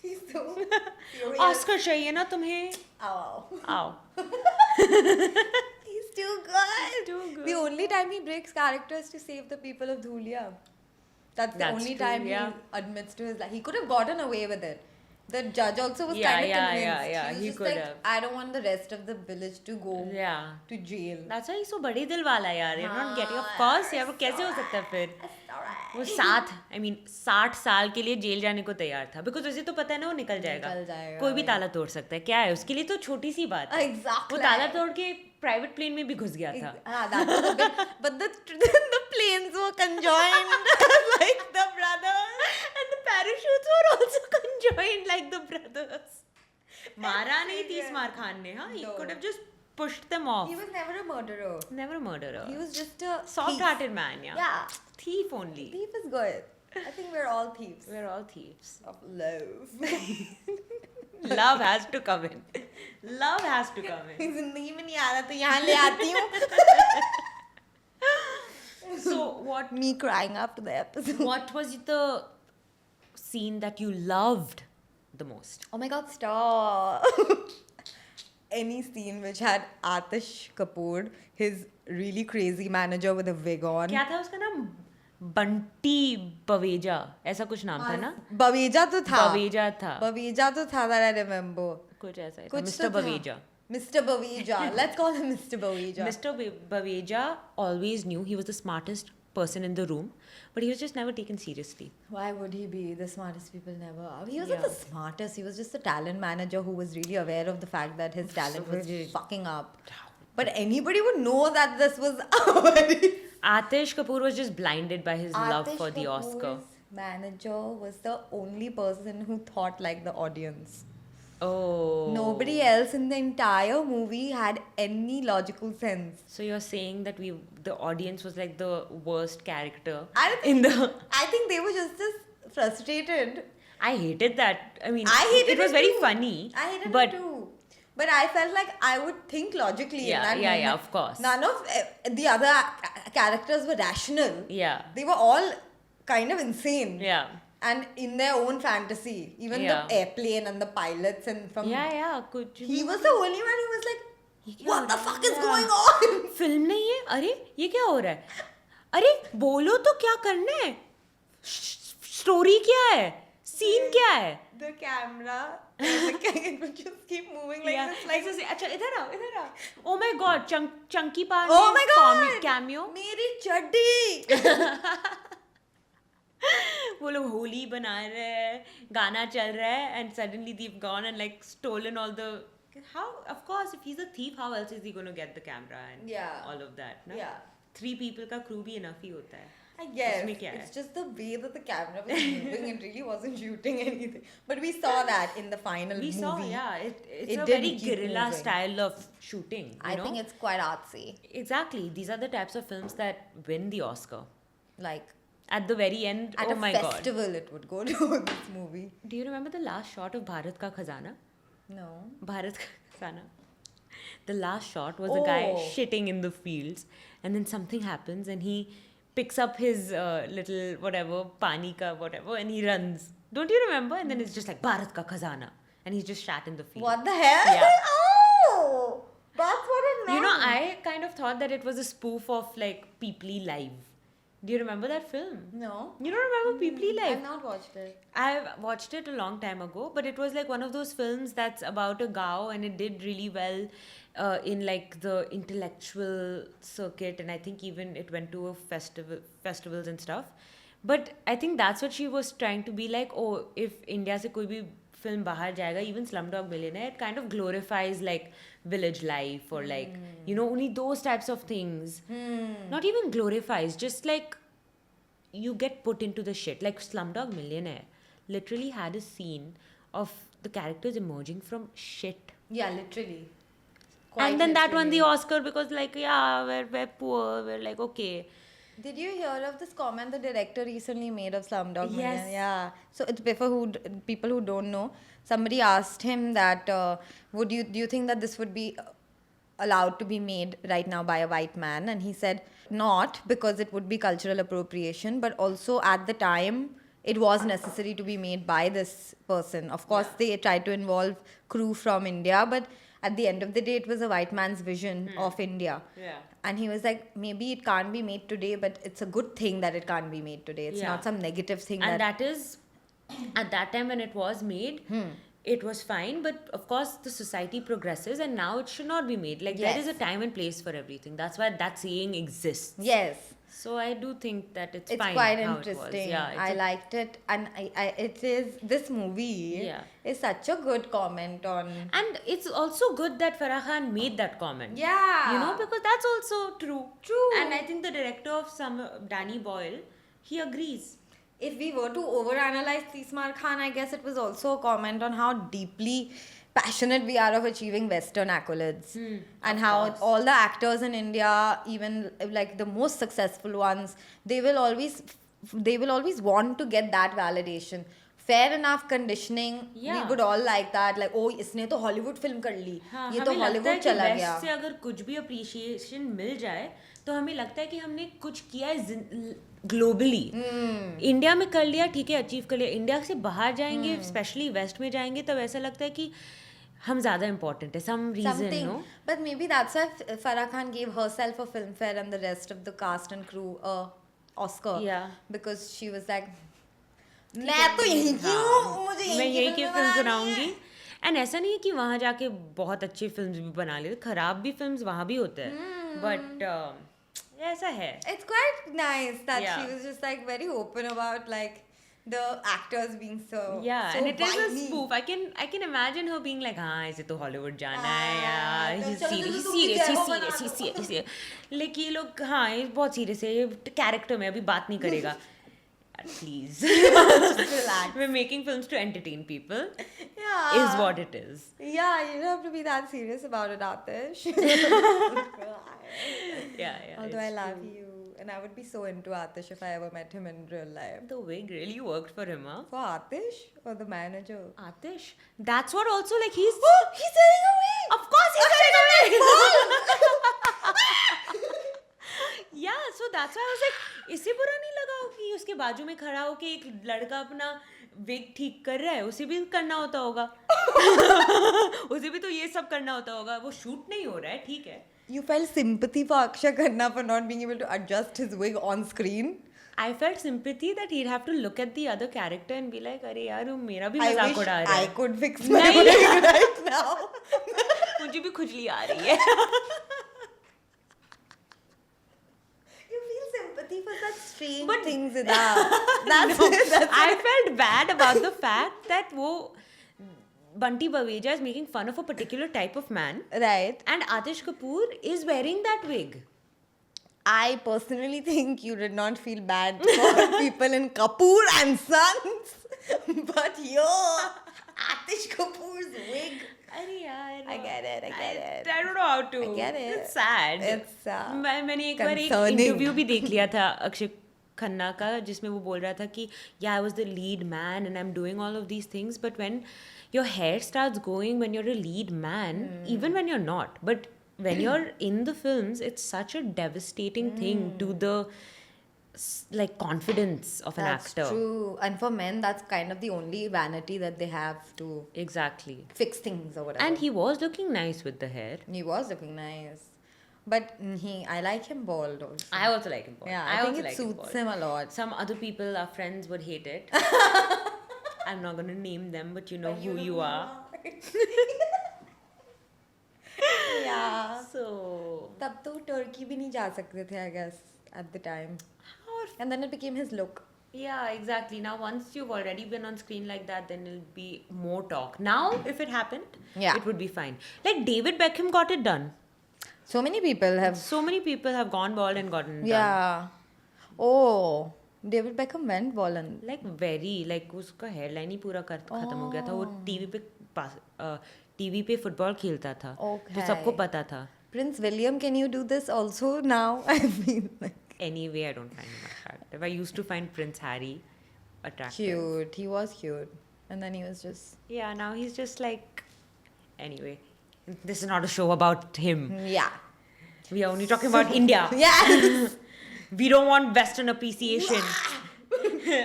He's so serious. Oscar चाहिए ना तुम्हें? Ow. आओ. He's too good. Too good. The only time he breaks character is to save the people of Dhulia. That's the That's only true, time yeah. he admits to his life. He could have gotten away with it. The judge also was Yeah, kind of yeah, convinced. yeah, He was he just could like, have. I don't want the rest of the village to go Yeah. to jail. That's why he's so बड़े दिल वाला यार. You're not getting, of course यार, वो कैसे हो सकता है फिर? वो 60 साल के लिए जेल जाने को तैयार था. Because उसे तो पता है ना वो निकल जाएगा. निकल जाएगा, कोई भी ताला तोड़ सकता है. क्या है उसके लिए तो छोटी सी बात है. Exactly. वो ताला तोड़ के प्राइवेट प्लेन में भी घुस गया था. That was a bit, but the planes were conjoined like the brothers. And the parachutes were also conjoined like the brothers. मारा नहीं तीसमार खान ने, हाँ? He No. could have just pushed them off. He was never a murderer. Never a murderer. He was just a Soft-hearted man, yeah. Yeah. Thief only. Thief is good. I think we're all thieves We're all thieves. of love. Love has to come in. Love has to come in. जिंदगी में नहीं आ रहा तो यहाँ ले आती हूँ. So what Me crying after the episode. what was the scene that you loved the most? Oh my god, stop. Any scene which had Aatish Kapoor, his really crazy manager with a wig on. क्या था उसका नाम? बंटी बवेजा ऐसा कुछ नाम था ना? बवेजा तो था. बवेजा था. बवेजा तो था that I remember. कुछ ऐसा ही था. कुछ Mr. तो था. Baveja. Mr. Baveja. Let's call him Mr. Baveja. Mr. Baveja always knew he was the smartest person in the room, but he was just never taken seriously. Why would he be? The smartest people never are. He wasn't Yeah. the smartest. He was just a talent manager who was really aware of the fact that his talent was fucking up. But anybody would know that this was Aatish Kapoor was just blinded by his love Aatish for the Oscar. Kapoor's manager was the only person who thought like the audience. Oh. Nobody else in the entire movie had any logical sense. So you're saying that the audience was like the worst character I don't in the. I think they were just as frustrated. I hated that. I mean, I hated it was it very too. funny. I hated but it too. But I felt like I would think logically in Yeah, that yeah, moment. yeah, of course. None of the other characters were rational. Yeah. They were all kind of insane. Yeah. And in their own fantasy. Even Yeah. the airplane and the pilots and from... Yeah, yeah. Could you He was the only one who was like, क्या what हो the रहा है? fuck is Yeah. going on? Film नहीं है? अरे ये क्या हो रहा है? अरे बोलो तो क्या करना है? स्टोरी क्या है? सीन क्या है? The camera, it would just keep moving like Yeah. this. Like, ऐसे से- अच्छा इधर आओ इधर आओ. Oh my god, चंकी पार oh my god! कैमियो. मेरी चड्डी! वो लोग होली बना रहे हैं, गाना चल रहा है, and suddenly they've gone and like stolen all the. How? Of course, if he's a thief, how else is he going to get the camera and Yeah. all of that? No? Yeah. 3 people का crew भी enough ही होता है. I guess. उसमें क्या है? It's just the way that the camera was moving. It really wasn't shooting anything. But we saw that in the final We movie. saw, yeah, it's It a did very keep guerrilla moving. style of shooting. You I know? think it's quite artsy. Exactly. These are the types of films that win the Oscar. Like, At the very end, at oh a my god. festival, it would go to this movie. Do you remember the last shot of Bharat Ka Khazana? No. Bharat Ka Khazana. The last shot was a guy Oh. shitting in the fields, and then something happens, and he picks up his little whatever pani ka whatever, and he runs. Don't you remember? And then it's just like Bharat Ka Khazana, and he's just shat in the field. What the hell? Yeah. Oh! That's what it meant. You know, I kind of thought that it was a spoof of like Peeply Live. Do you remember that film? No. You don't remember Peeply Live? I've not watched it. I've watched it a long time ago, but it was like one of those films that's about a gao, and it did really well in like the intellectual circuit, and I think even it went to a festivals and stuff. But I think that's what she was trying to be like. Oh, if India se koi bhi film bahar jayega, even Slumdog Millionaire, it kind of glorifies like village life or like you know only those types of things. Not even glorifies, just like you get put into the shit. Like Slumdog Millionaire literally had a scene of the characters emerging from shit. Yeah, literally. And then that won the Oscar because like, yeah, we're poor, we're like, okay. Did you hear of this comment the director recently made of Slumdog Millionaire? Yes. Yeah. So it's before people who don't know, somebody asked him that do you think that this would be allowed to be made right now by a white man? And he said not, because it would be cultural appropriation, but also at the time it was necessary to be made by this person. Of course, they tried to involve crew from India, but at the end of the day, it was a white man's vision of India. Yeah. And he was like, maybe it can't be made today, but it's a good thing that it can't be made today. It's Yeah. not some negative thing. And that is, at that time when it was made, it was fine. But of course, the society progresses, and now it should not be made. Like, there is Yes. a time and place for everything. That's why that saying exists. Yes. So I do think that it's It's fine. quite how it was. interesting. Yeah, I liked it. And it is, this movie Yeah. is such a good comment on. And it's also good that Farah Khan made that comment. Yeah. You know, because that's also true. True. And I think the director of Danny Boyle, he agrees. If we were to overanalyze Tismar Khan, I guess it was also a comment on how deeply passionate we are of achieving Western accolades. And how course. all the actors in India, even like the most successful ones, they will always want to get that validation. Fair enough conditioning, we Yeah. would all like that. Like, oh, इसने तो Hollywood film कर ली, हाँ, ये तो हमें लगता है Hollywood कि चला West गया. से अगर कुछ भी अप्रिशिएशन मिल जाए तो हमें लगता है कि हमने कुछ किया है ग्लोबली. इंडिया में कर लिया, ठीक है, अचीव कर लिया. इंडिया से बाहर जाएंगे, स्पेशली वेस्ट में जाएंगे, तब ऐसा लगता है कि हम ज़्यादा इम्पोर्टेंट है. Some reason, Something. No. But maybe that's why Farah Khan gave herself a Filmfare and the rest of the cast and crew a Oscar. Yeah. Because she was like, मैं तो यहीं की हूँ, मुझे मैं यहीं यही की की फिल्म फिल्म बनानी बनाऊंगी. एंड ऐसा नहीं है कि वहाँ जाके बहुत अच्छी फिल्म्स भी बना लेते, खराब भी फिल्म्स वहाँ भी होते हैं. बट ऐसा है. It's quite nice that Yeah. she was just like very open about like the actors being so Yeah, so and it is a whiny. spoof. I can imagine her being like, हाँ इसे तो Hollywood जाना है हाँ, यार. तो He's चलो, serious, चलो, he's तुम भी serious, जय हो he's बना serious, he's दो. serious. लेकिन ये लोग, हाँ, ये बहुत सीरियस है, ये कैरेक्टर में अभी बात नहीं करेगा. Please. Relax. We're making films to entertain people. Yeah. Is what it is. Yeah, you don't have to be that serious about it, Atish. Yeah. Although I it's love true. you, and I would be so into Atish if I ever met him in real life. The wig really worked for him, huh? For Atish or the manager? Atish. That's what also, like, he's... Oh, he's selling away. Of course he's selling away. Yeah, so that's why I was like, इसे बुरा नहीं लगा कि उसके बाजू में खड़ा हो के एक लड़का अपना विग ठीक कर रहा है, उसे भी करना होता होगा. उसे भी तो ये सब करना होता होगा. वो शूट नहीं हो रहा है, ठीक है. You felt sympathy for Akshay Khanna for not being able to adjust his wig on screen. I felt sympathy that he'd have to look at the other character and be like, अरे यार वो मेरा भी I मजाक wish उड़ा रहा I है. could fix my नहीं. wig right now. मुझे भी खुजली आ रही है. You feel sympathy for such strange But- things, Ida. That's I felt bad about the fact that वो Bunty Baweja is making fun of a particular type of man, right. and Atish Kapoor is wearing that wig. I personally think you did not feel bad for people in Kapoor and Sons, but Atish Kapoor's wig. अरे यार, I get it. I don't know how to. I get it. It's sad. It's मैंने एक बार एक concerning. Interview भी देख लिया था अक्षय खन्ना का, जिसमें वो बोल रहा था कि yeah, I was the lead man and I'm doing all of these things, but when your hair starts going when you're a lead man, even when you're not, but when you're in the films, it's such a devastating thing to the like confidence of an That's actor. true. And for men, that's kind of the only vanity that they have to Exactly. fix things or whatever. And he was looking nice with the hair. He was looking nice. But I like him bald also. I also like him bald. Yeah, I think also it like suits bald. him a lot. Some other people, our friends, would hate it. I'm not going to name them, but you know But who you are. Yeah. So, तब तो Turkey भी नहीं जा सकते थे, I guess, at the time. And then it became his look. yeah, exactly. Now, once you've already been on screen like that, then it'll be more talk. Now, if it happened, Yeah. it would be fine. Like David Beckham got it done. So many people have. So many people have gone bald and gotten it done. Yeah. Oh, David Beckham went bald. And Like very, like उसका hairline ही पूरा खत्म हो गया था. वो TV पे football खेलता था. Okay. तो सबको पता था. Prince William, can you do this also now? I mean, like, Anyway, I don't find him attractive. I used to find Prince Harry attractive. cute. He was cute. And then he was just... Yeah, now he's just like. Anyway, this is not a show about him. Yeah. We are only talking about India. Yes! We don't want Western appreciation.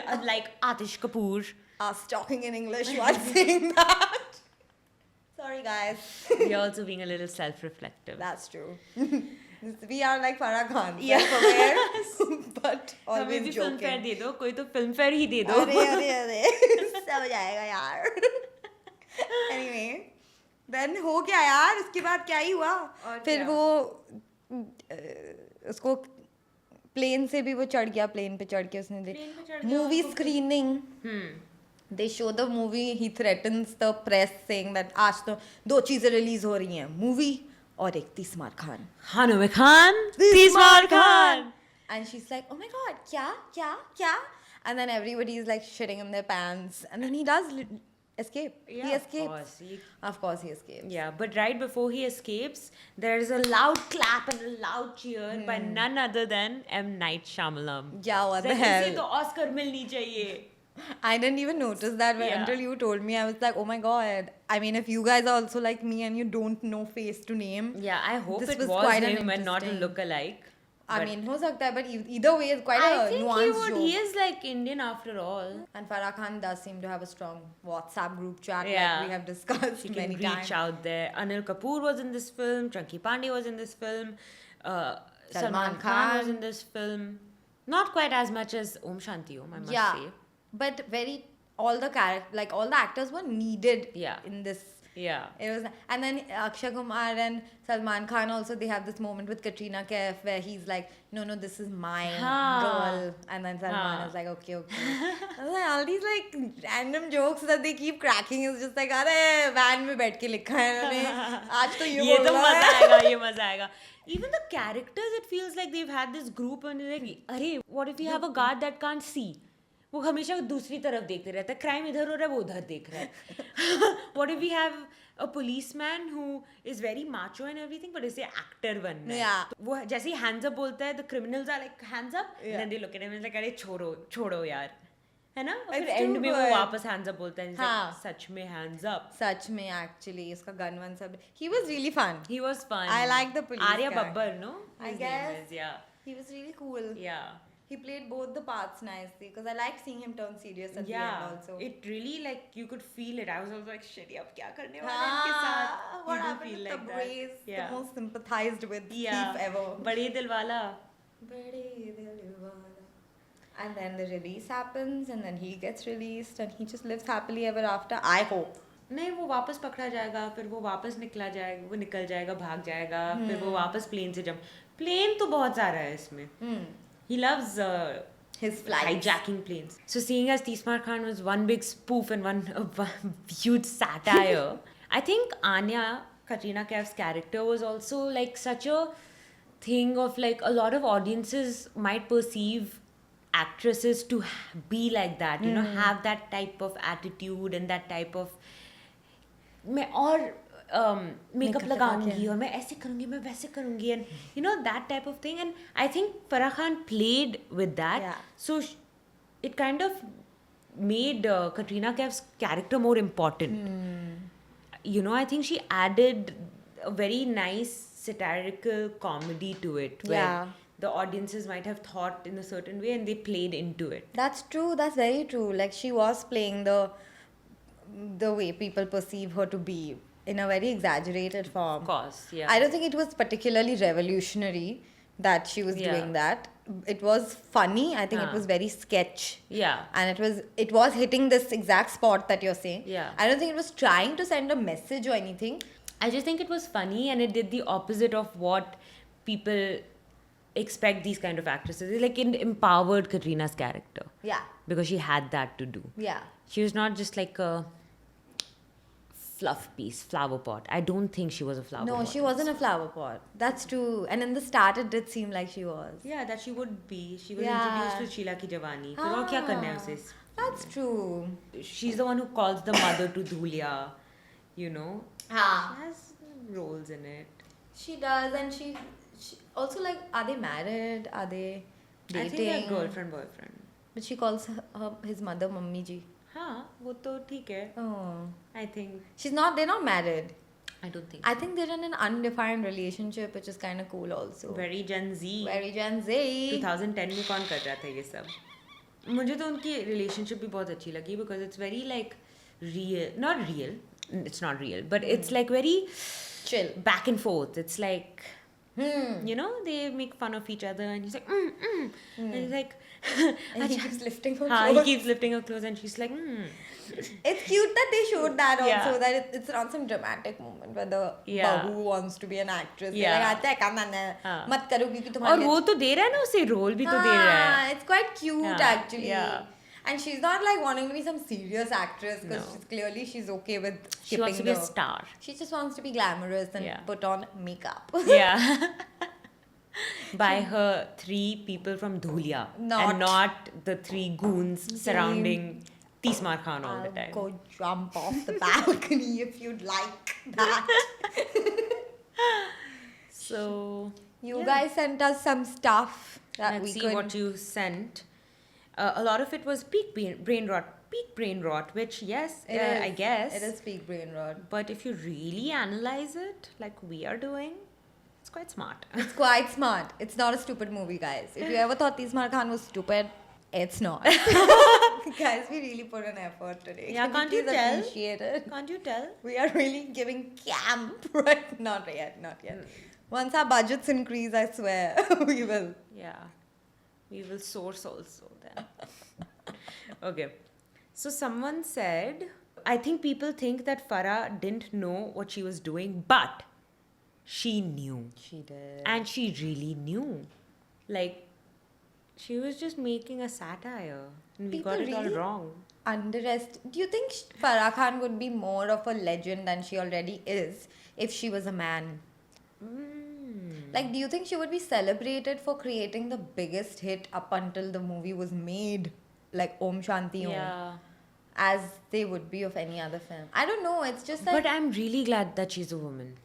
Unlike Atish Kapoor. Us talking in English while saying that. Sorry, guys. We're also being a little self-reflective. That's true. We are like Farah Khan. Yeah. Self-aware, but हमें always भी film fair joking. दे दो कोई तो film fair ही दे दो अरे समझ आएगा यार. Anyway, then हो गया यार, उसके बाद क्या ही हुआ? फिर क्या? वो उसको प्लेन से भी वो चढ़ गया, प्लेन पे चढ़ के उसने Plane पे चढ़ देख गया, मूवी उसको screening. They show the movie, he threatens the press saying that आज तो 2 चीजें रिलीज हो रही हैं, मूवी और एक तीसमार Khan. Hanumir Khan Tismar Khan And she's like, oh my god, kya? And then everybody is like shitting in their pants. And then he does escape. Yeah, He escapes. course. Of course he escapes. Yeah, but right before he escapes, there is a loud clap and a loud cheer by none other than M. Night Shyamalan. Yeah, what the Like, hell? इसे तो Oscar मिलनी चाहिए. I didn't even notice that Yeah. until you told me. I was like, oh my god. I mean, if you guys are also like me and you don't know face to name. Yeah, I hope This it was was quite an him and not a interesting- look-alike. I But mean, ho sakta hai, but either way, it's quite I a think he nuanced would. joke. He is like Indian after all. And Farah Khan does seem to have a strong WhatsApp group chat Yeah. like we have discussed He can many reach times. out there. Anil Kapoor was in this film. Chunky Pandey was in this film. Salman Khan was in this film. Not quite as much as Om Shanti Om, I must Yeah, say. but all the actors were needed Yeah. in this. Yeah. It was, and then Akshay Kumar and Salman Khan also, they have this moment with Katrina Kaif where he's like, no, this is my girl, and then Salman is like, okay. I was like, all these like random jokes that they keep cracking is just like, अरे van में बैठ के लिखा है इन्होंने, आज तो ये ये बोल तो रहा मजा है. आएगा ये मजा आएगा. Even the characters, it feels like they've had this group and they're like, अरे what if we have a guard that can't see? वो हमेशा दूसरी तरफ देखते रहता है. क्राइम इधर हो रहा है वो उधर देख रहा है. What if we have a policeman who is very macho and everything, but इसे actor बनना है. Yeah. तो वो जैसे ही hands up बोलता है, the criminals are like hands up, and then they look at him and it's like अरे छोड़ो यार, है ना? और फिर It's end too में वो good. वापस hands up बोलता है and it's हाँ. like सच में hands up. सच में actually उसका gun वन सब, he was really fun. He was fun. I like the police Arya guy. Babbar, no? I His guess. name is, yeah. He was really cool. Yeah. He played both the parts nicely because I like seeing him turn serious at the Yeah. end also. It really like you could feel it. I was also like, shit, अब क्या करने वाला है इनके साथ? What You do happened feel with like the that. Brace? Yeah. The most sympathized with Yeah. thief ever. बड़े दिल वाला. बड़े दिल वाला. And then the release happens, and then he gets released, and he just lives happily ever after. I hope. नहीं वो वापस पकड़ा जाएगा, फिर वो वापस निकल जाएगा, भाग जाएगा, फिर वो वापस प्लेन से प्लेन तो बहुत सारा है इसमें. He loves His flights. hijacking planes. So seeing as Tismar Khan was one big spoof and one huge satire, I think Anya, Katrina Kaif's character, was also like such a thing of like a lot of audiences might perceive actresses to be like that, you know, have that type of attitude and that type of मैं और makeup लगाऊंगी और मैं ऐसे करूंगी मैं वैसे करूंगी and you know that type of thing, and I think Farah Khan played with that. Yeah. So it kind of made Katrina Kaif's character more important. You know, I think she added a very nice satirical comedy to it where Yeah. the audiences might have thought in a certain way and they played into it. That's true. That's very true. Like she was playing the way people perceive her to be in a very exaggerated form. Of course, yeah. I don't think it was particularly revolutionary that she was Yeah. doing that. It was funny. I think it Huh. was very sketch. Yeah. And it was hitting this exact spot that you're saying. Yeah. I don't think it was trying to send a message or anything. I just think it was funny and it did the opposite of what people expect these kind of actresses. It like it empowered Katrina's character Yeah. because she had that to do. Yeah. She was not just like a fluff piece, flower pot. I don't think she was a flower pot. No, she wasn't a flower pot. That's true. And in the start, it did seem like she was. Yeah, that she would be. She was Yeah. introduced to Sheila Ki Jawani. फिर और क्या करना है उसे? That's true. She's the one who calls the mother to Dhulia. You know? हाँ. She has roles in it. She does, and she also, like, are they married? Are they I dating? think they're girlfriend boyfriend. But she calls his mother Mummy ji. हाँ वो तो ठीक है. Oh. I think. They're not married. I don't think. I think they're in an undefined relationship, which is kind of cool also. Very Gen Z. Very Gen Z. 2010 में कौन कर रहा था ये सब? मुझे तो उनकी relationship भी बहुत अच्छी लगी because it's very like real, not real. It's not real, but it's like very Chill. back and forth. It's like, you know, they make fun of each other, and he's like, and he's like, And he keeps lifting her हाँ, he clothes. keeps lifting her clothes, and she's like, It's cute that they showed that also, Yeah. that it's not some dramatic moment where the Yeah. bahu wants to be an actress. Yeah. They're like, "अच्छा, काम करना है, हाँ. मत करो क्योंकि और तुम्हारे वो तो दे रहा है ना उसे रोल भी तो दे रहा है. हाँ, it's quite cute Yeah, actually. yeah. And she's not like wanting to be some serious actress because No. clearly she's okay with She wants to be a the- star. She just wants to be glamorous and Yeah. put on makeup. Yeah. By her 3 people from Dhulia. Not- And not the 3 goons surrounding Tismar Khan all the I'll time. go jump off the balcony if you'd like that. So, You yeah. guys sent us some stuff that Let's we see could. what you sent. A lot of it was peak brain rot. Peak brain rot, which, yes, It is. I guess. It is peak brain rot. But if you really analyze it, like we are doing, it's quite smart. It's quite smart. It's not a stupid movie, guys. If you ever thought Tismar Khan was stupid, it's not. Guys, we really put an effort today. Yeah, Can can't you please tell? appreciate it? Can't you tell? We are really giving camp, right? Not yet, not yet. Once our budgets increase, I swear, we will. Yeah. We will source also then. Okay. So someone said, I think people think that Farah didn't know what she was doing, but she knew. She did. And she really knew. Like, she was just making a satire. And we People got it all really wrong. Do you think Farah Khan would be more of a legend than she already is if she was a man? Like, do you think she would be celebrated for creating the biggest hit up until the movie was made? Like Om Shanti Om. Yeah. As they would be of any other film. I don't know. It's just that. But I'm really glad that she's a woman.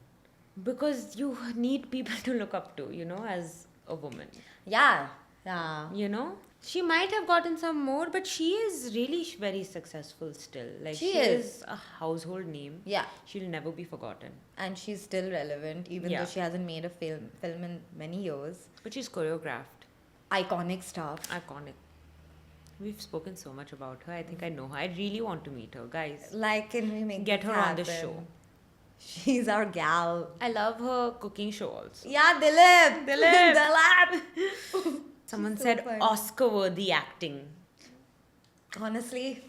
Because you need people to look up to, you know, as a woman. Yeah. Yeah. You know? She might have gotten some more, but she is really very successful still. Like, She she is. is a household name. Yeah. She'll never be forgotten. And she's still relevant, even Yeah. though she hasn't made a film in many years. But she's choreographed. Iconic stuff. Iconic. We've spoken so much about her. I think I know her. I really want to meet her. Guys, Like, can we make get this her on the happen? show. She's our gal. I love her cooking show also. Yeah, Dilip. Dilip. Dilip. Someone so said funny. Oscar-worthy acting. Honestly,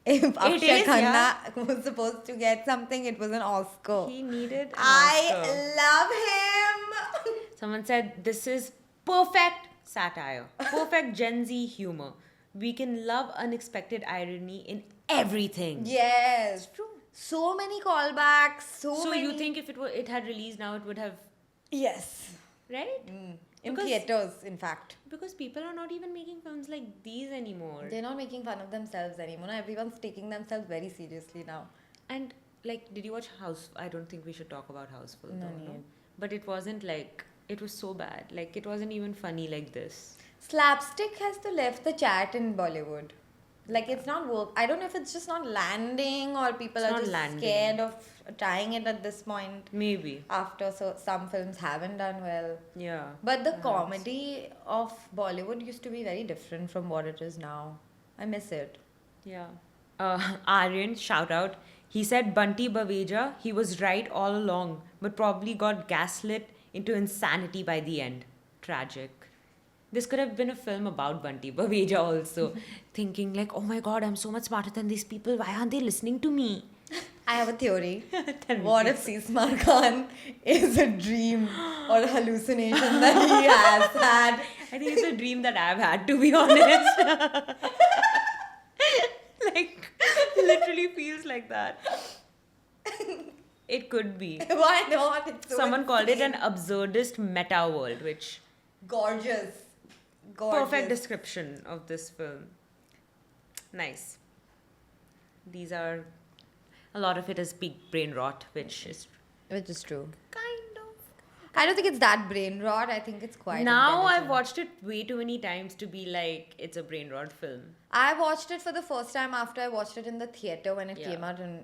if Akshay is, Khanna yeah. was supposed to get something, it was an Oscar. He needed an Oscar. I love him. Someone said this is perfect satire, perfect Gen Z humor. We can love unexpected irony in everything. Yes. True. So many callbacks. So many. you think if it had released now, it would have, Yes. right? In Because- theaters, in fact. Because people are not even making films like these anymore. They're not making fun of themselves anymore. Everyone's taking themselves very seriously now. And like, did you watch House? I don't think we should talk about Houseful. No though, need. But it wasn't like, it was so bad. Like, it wasn't even funny like this. Slapstick has to left the chat in Bollywood. Like, it's not work. I don't know if it's just not landing or people It's are not just landing. scared of trying it at this point Maybe. after some films haven't done well. Yeah. But the comedy of Bollywood used to be very different from what it is now. I miss it. Yeah. Aryan, shout out. He said Bunty Baveja, he was right all along, but probably got gaslit into insanity by the end. Tragic. This could have been a film about Bunty Baveja also. Thinking like, oh my god, I'm so much smarter than these people. Why aren't they listening to me? I have a theory. Tell me, What if Sismar Khan is a dream or a hallucination that he has had? I think it's a dream that I've had, to be honest. Like, literally feels like that. It could be. Why not? It's so Someone called it insane. an absurdist meta world, which Gorgeous. Gorgeous. perfect description of this film. Nice. These are, a lot of it is peak brain rot, which is Which is true. kind of I don't think it's that brain rot. I think it's quite Now I've intelligent. watched it way too many times to be like it's a brain rot film. I watched it for the first time after I watched it in the theater when it Yeah. came out in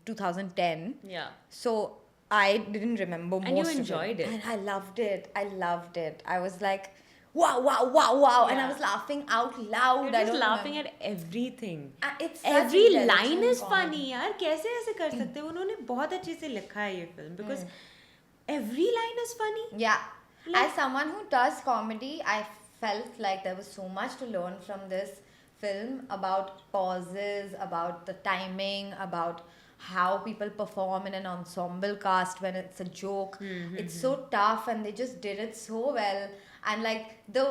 2010. Yeah. So I didn't remember most And you of enjoyed it. And I loved it. I loved it. I was like, wow, wow, wow, wow. And I Yeah. was laughing out loud. You're I just don't laughing remember. at everything. It's such Every line intelligent is comedy. funny यार कैसे ऐसे कर सकते हैं उन्होंने बहुत अच्छे से लिखा है ये film because every line is funny. Yeah. As someone who does comedy, I felt like there was so much to learn from this film about pauses, about the timing, about how people perform in an ensemble cast when it's a joke. It's so tough and they just did it so well. And like the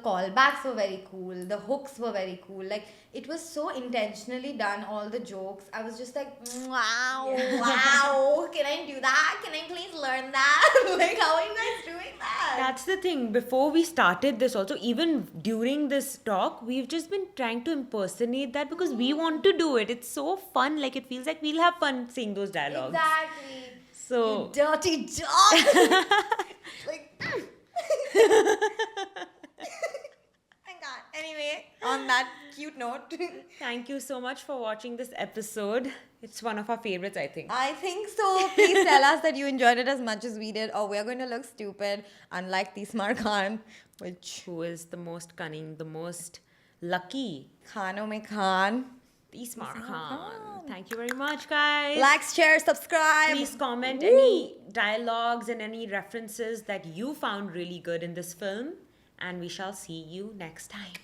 callbacks were very cool, the hooks were very cool. Like it was so intentionally done, all the jokes. I was just like, wow, wow, can I do that? Can I please learn that? Like, how are you guys doing that? That's the thing. Before we started this, also, even during this talk, we've just been trying to impersonate that because we want to do it. It's so fun. Like, it feels like we'll have fun saying those dialogues. Exactly. So, You dirty dog. Like, I can't. Anyway, on that cute note, thank you so much for watching this episode. It's one of our favorites, I think. I think so. Please tell us that you enjoyed it as much as we did, or we're going to look stupid, unlike Tismar Khan, which Who is the most cunning, the most lucky? Khano mein Khan. Ismar Khan. Thank you very much, guys. Like, share, subscribe. Please comment Woo. any dialogues and any references that you found really good in this film. And we shall see you next time.